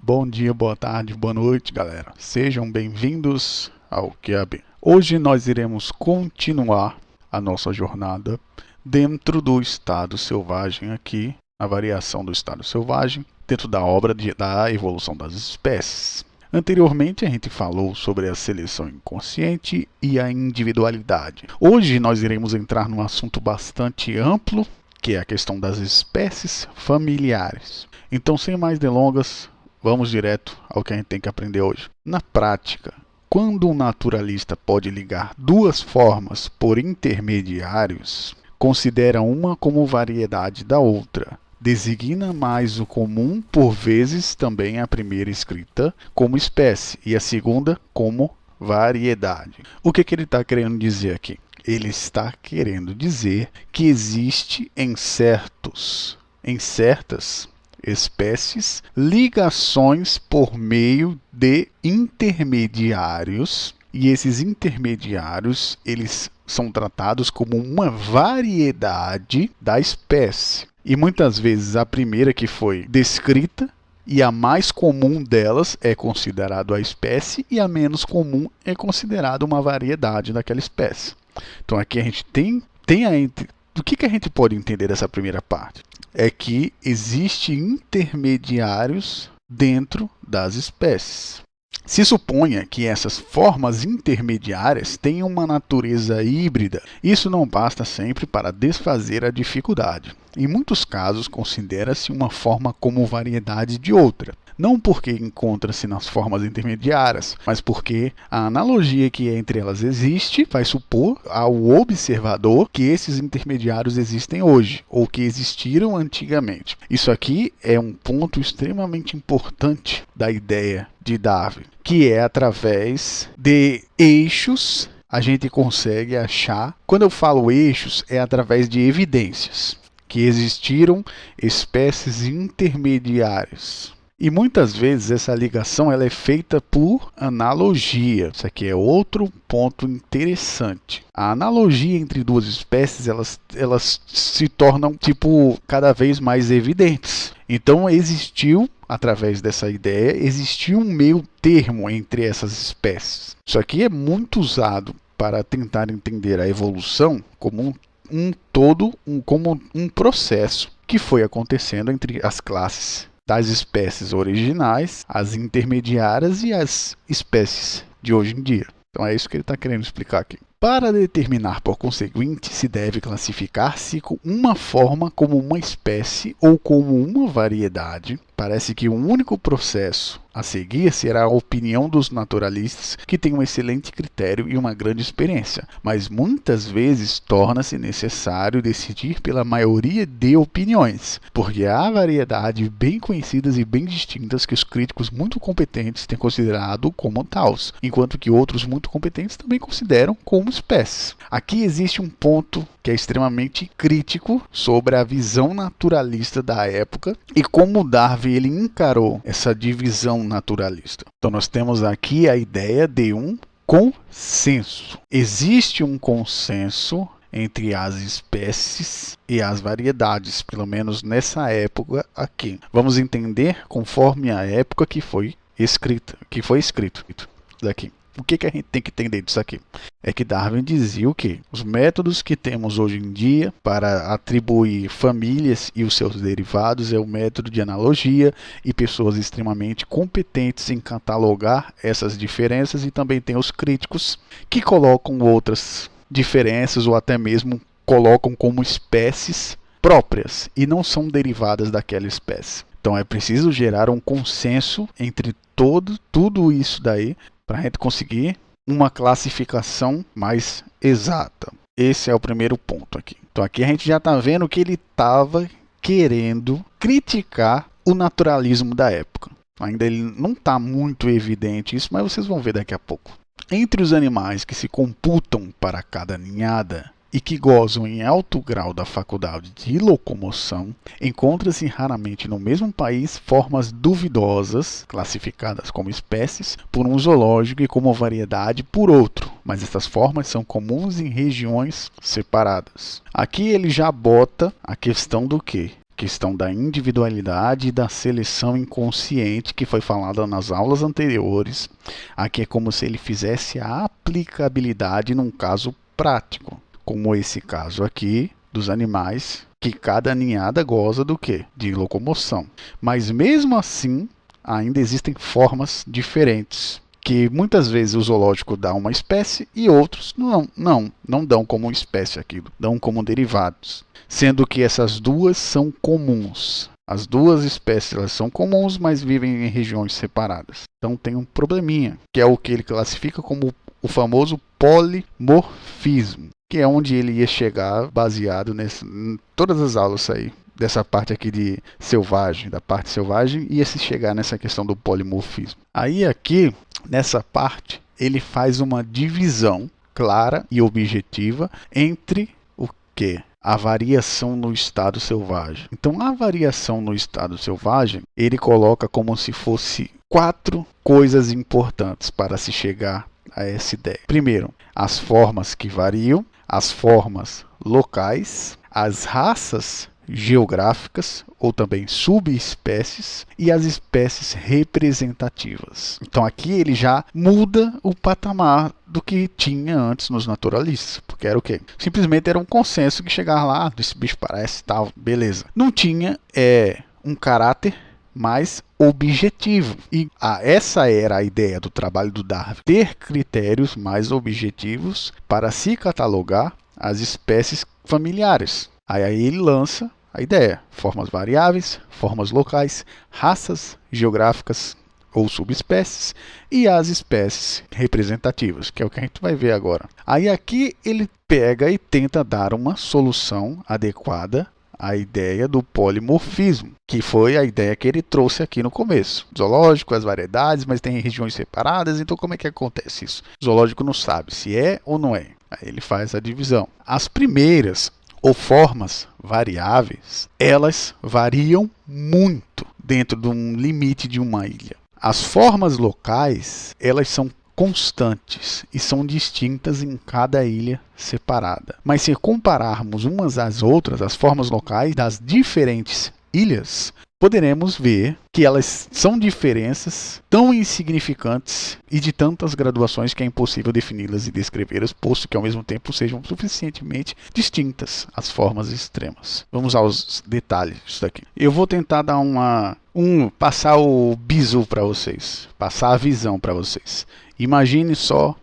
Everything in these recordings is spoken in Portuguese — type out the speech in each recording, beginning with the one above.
Bom dia, boa tarde, boa noite, galera. Sejam bem-vindos ao QAB. Hoje nós iremos continuar a nossa jornada dentro do estado selvagem aqui, a variação do estado selvagem, dentro da obra da evolução das espécies. Anteriormente a gente falou sobre a seleção inconsciente e a individualidade. Hoje nós iremos entrar num assunto bastante amplo, que é a questão das espécies familiares. Então, sem mais delongas, vamos direto ao que a gente tem que aprender hoje. Na prática, quando um naturalista pode ligar duas formas por intermediários, considera uma como variedade da outra. Designa mais o comum, por vezes também a primeira escrita, como espécie e a segunda como variedade. O que ele está querendo dizer aqui? Ele está querendo dizer que existe em certas espécies, ligações por meio de intermediários, e esses intermediários eles são tratados como uma variedade da espécie. E muitas vezes a primeira que foi descrita e a mais comum delas é considerado a espécie e a menos comum é considerada uma variedade daquela espécie. Então aqui a gente tem o que a gente pode entender dessa primeira parte? É que existem intermediários dentro das espécies. Se suponha que essas formas intermediárias têm uma natureza híbrida. Isso não basta sempre para desfazer a dificuldade. Em muitos casos, considera-se uma forma como variedade de outra. Não porque encontra-se nas formas intermediárias, mas porque a analogia que entre elas existe vai supor ao observador que esses intermediários existem hoje, ou que existiram antigamente. Isso aqui é um ponto extremamente importante da ideia de Darwin, que é através de eixos a gente consegue achar. Quando eu falo eixos, é através de evidências que existiram espécies intermediárias. E muitas vezes essa ligação ela é feita por analogia. Isso aqui é outro ponto interessante. A analogia entre duas espécies elas se tornam cada vez mais evidentes. Então através dessa ideia, existiu um meio termo entre essas espécies. Isso aqui é muito usado para tentar entender a evolução como como um processo que foi acontecendo entre as classes das espécies originais, as intermediárias e as espécies de hoje em dia. Então é isso que ele está querendo explicar aqui. Para determinar, por conseguinte, se deve classificar-se com uma forma como uma espécie ou como uma variedade. Parece que o único processo a seguir será a opinião dos naturalistas, que têm um excelente critério e uma grande experiência, mas muitas vezes torna-se necessário decidir pela maioria de opiniões, porque há variedades bem conhecidas e bem distintas que os críticos muito competentes têm considerado como tais, enquanto que outros muito competentes também consideram como espécies. Aqui existe um ponto que é extremamente crítico sobre a visão naturalista da época e como Darwin ele encarou essa divisão naturalista. Então nós temos aqui a ideia de um consenso. Existe um consenso entre as espécies e as variedades, pelo menos nessa época aqui. Vamos entender conforme a época que foi escrito daqui. O que a gente tem que entender disso aqui? É que Darwin dizia o quê? Os métodos que temos hoje em dia para atribuir famílias e os seus derivados é o método de analogia e pessoas extremamente competentes em catalogar essas diferenças, e também tem os críticos que colocam outras diferenças ou até mesmo colocam como espécies próprias e não são derivadas daquela espécie. Então é preciso gerar um consenso entre tudo isso daí para a gente conseguir uma classificação mais exata. Esse é o primeiro ponto aqui. Então aqui a gente já está vendo que ele estava querendo criticar o naturalismo da época. Ainda ele não está muito evidente isso, mas vocês vão ver daqui a pouco. Entre os animais que se computam para cada ninhada e que gozam em alto grau da faculdade de locomoção, encontra-se raramente no mesmo país formas duvidosas, classificadas como espécies por um zoológico e como variedade por outro, mas essas formas são comuns em regiões separadas. Aqui ele já bota a questão do quê? questão da individualidade e da seleção inconsciente que foi falada nas aulas anteriores. Aqui é como se ele fizesse a aplicabilidade num caso prático, como esse caso aqui dos animais, que cada ninhada goza do quê? De locomoção. Mas mesmo assim, ainda existem formas diferentes, que muitas vezes o zoológico dá uma espécie e outros não dão como espécie aquilo, dão como derivados, sendo que essas duas são comuns. As duas espécies elas são comuns, mas vivem em regiões separadas. Então tem um probleminha, que é o que ele classifica como o famoso polimorfismo, que é onde ele ia chegar baseado em todas as aulas aí. Dessa parte aqui de selvagem, da parte selvagem, ia se chegar nessa questão do polimorfismo. Aí aqui, nessa parte, ele faz uma divisão clara e objetiva entre o que? A variação no estado selvagem. Então, a variação no estado selvagem, ele coloca como se fosse 4 coisas importantes para se chegar a essa ideia. Primeiro, as formas que variam, as formas locais, as raças geográficas ou também subespécies e as espécies representativas. Então aqui ele já muda o patamar do que tinha antes nos naturalistas, porque era o quê? Simplesmente era um consenso que chegava lá, esse bicho parece tal, beleza. Não tinha um caráter mais objetivo. E essa era a ideia do trabalho do Darwin, ter critérios mais objetivos para se catalogar as espécies familiares. Aí ele lança a ideia, formas variáveis, formas locais, raças geográficas ou subespécies e as espécies representativas, que é o que a gente vai ver agora. Aí aqui ele pega e tenta dar uma solução adequada à ideia do polimorfismo, que foi a ideia que ele trouxe aqui no começo. Zoológico, as variedades, mas tem regiões separadas, então como é que acontece isso? O zoológico não sabe se é ou não é. Aí ele faz a divisão. As primeiras ou formas variáveis, elas variam muito dentro de um limite de uma ilha. As formas locais, elas são constantes e são distintas em cada ilha separada. Mas se compararmos umas às outras, as formas locais das diferentes ilhas, poderemos ver que elas são diferenças tão insignificantes e de tantas graduações que é impossível defini-las e descrevê-las, posto que ao mesmo tempo sejam suficientemente distintas as formas extremas. Vamos aos detalhes disso daqui. Eu vou tentar dar passar o bizu para vocês, passar a visão para vocês. Imagine só,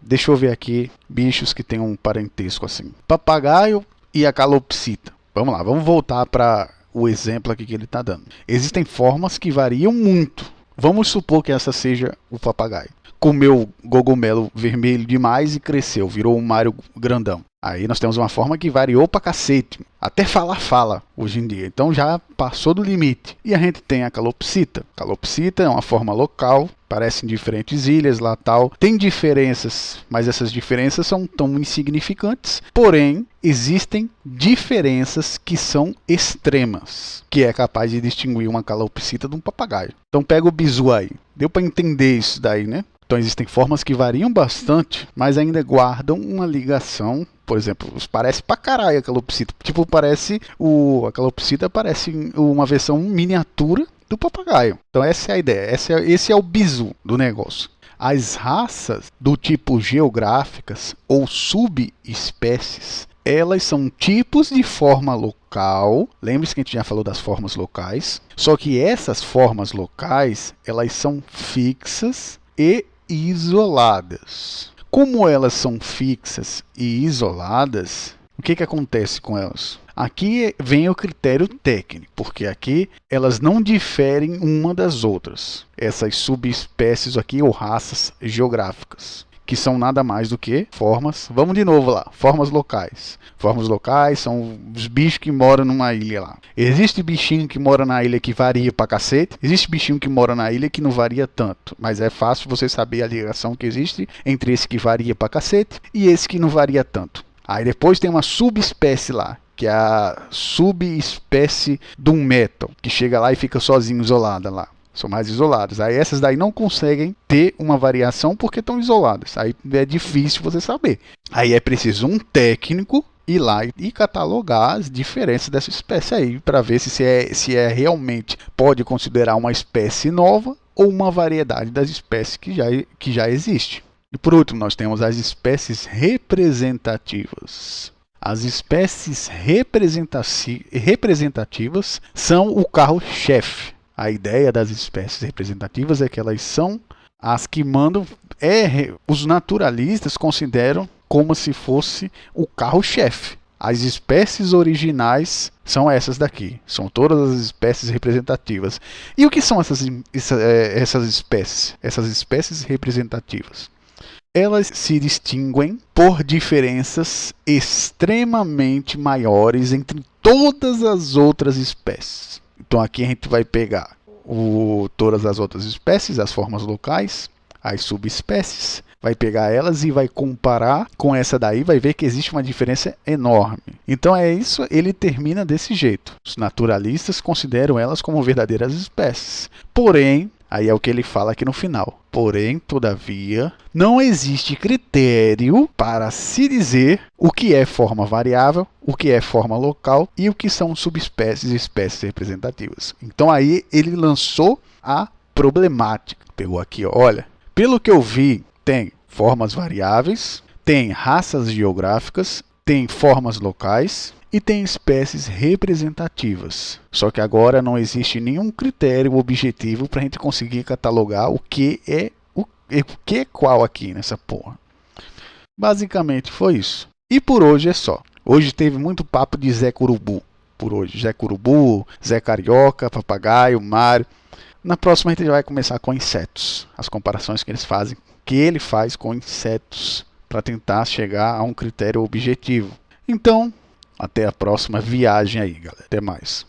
deixa eu ver aqui, bichos que têm um parentesco assim. Papagaio e a calopsita. Vamos lá, vamos voltar para o exemplo aqui que ele está dando. Existem formas que variam muito. Vamos supor que essa seja o papagaio. Comeu cogumelo vermelho demais e cresceu, virou um Mario grandão. Aí nós temos uma forma que variou pra cacete. Até fala hoje em dia. Então já passou do limite. E a gente tem a calopsita. Calopsita é uma forma local, aparece em diferentes ilhas lá tal. Tem diferenças, mas essas diferenças são tão insignificantes. Porém, existem diferenças que são extremas, que é capaz de distinguir uma calopsita de um papagaio. Então pega o bizu aí. Deu para entender isso daí, né? Então existem formas que variam bastante, mas ainda guardam uma ligação. Por exemplo, parece pra caralho a calopsita. Tipo, a calopsita parece uma versão miniatura do papagaio. Então essa é a ideia, esse é o bizu do negócio. As raças do tipo geográficas ou subespécies, elas são tipos de forma local. Lembre-se que a gente já falou das formas locais. Só que essas formas locais, elas são fixas e isoladas. Como elas são fixas e isoladas, o que acontece com elas? Aqui vem o critério técnico, porque aqui elas não diferem uma das outras. Essas subespécies aqui ou raças geográficas, que são nada mais do que formas, vamos de novo lá, formas locais. Formas locais são os bichos que moram numa ilha lá. Existe bichinho que mora na ilha que varia pra cacete, existe bichinho que mora na ilha que não varia tanto, mas é fácil você saber a ligação que existe entre esse que varia pra cacete e esse que não varia tanto. Aí depois tem uma subespécie lá, que é a subespécie do métal, que chega lá e fica sozinho, isolada lá. São mais isoladas. Aí essas daí não conseguem ter uma variação porque estão isoladas. Aí é difícil você saber. Aí é preciso um técnico ir lá e catalogar as diferenças dessa espécie aí, para ver se é realmente pode considerar uma espécie nova ou uma variedade das espécies que já existe. E por último, nós temos as espécies representativas. As espécies representativas são o carro-chefe. A ideia das espécies representativas é que elas são as que mandam. Os naturalistas consideram como se fosse o carro-chefe. As espécies originais são essas daqui. São todas as espécies representativas. E o que são essas espécies? Essas espécies representativas. Elas se distinguem por diferenças extremamente maiores entre todas as outras espécies. Então aqui a gente vai pegar todas as outras espécies, as formas locais, as subespécies, vai pegar elas e vai comparar com essa daí, vai ver que existe uma diferença enorme. Então é isso, ele termina desse jeito. Os naturalistas consideram elas como verdadeiras espécies. Porém, aí é o que ele fala aqui no final. Porém, todavia, não existe critério para se dizer o que é forma variável, o que é forma local e o que são subespécies e espécies representativas. Então aí ele lançou a problemática. Pegou aqui, olha, pelo que eu vi, tem formas variáveis, tem raças geográficas, tem formas locais e tem espécies representativas. Só que agora não existe nenhum critério objetivo para a gente conseguir catalogar o que é qual aqui nessa porra. Basicamente foi isso. E por hoje é só. Hoje teve muito papo de Zé Curubu. Por hoje, Zé Curubu, Zé Carioca, Papagaio, Mário. Na próxima a gente vai começar com insetos. As comparações que ele faz com insetos para tentar chegar a um critério objetivo. Então, até a próxima viagem aí, galera. Até mais.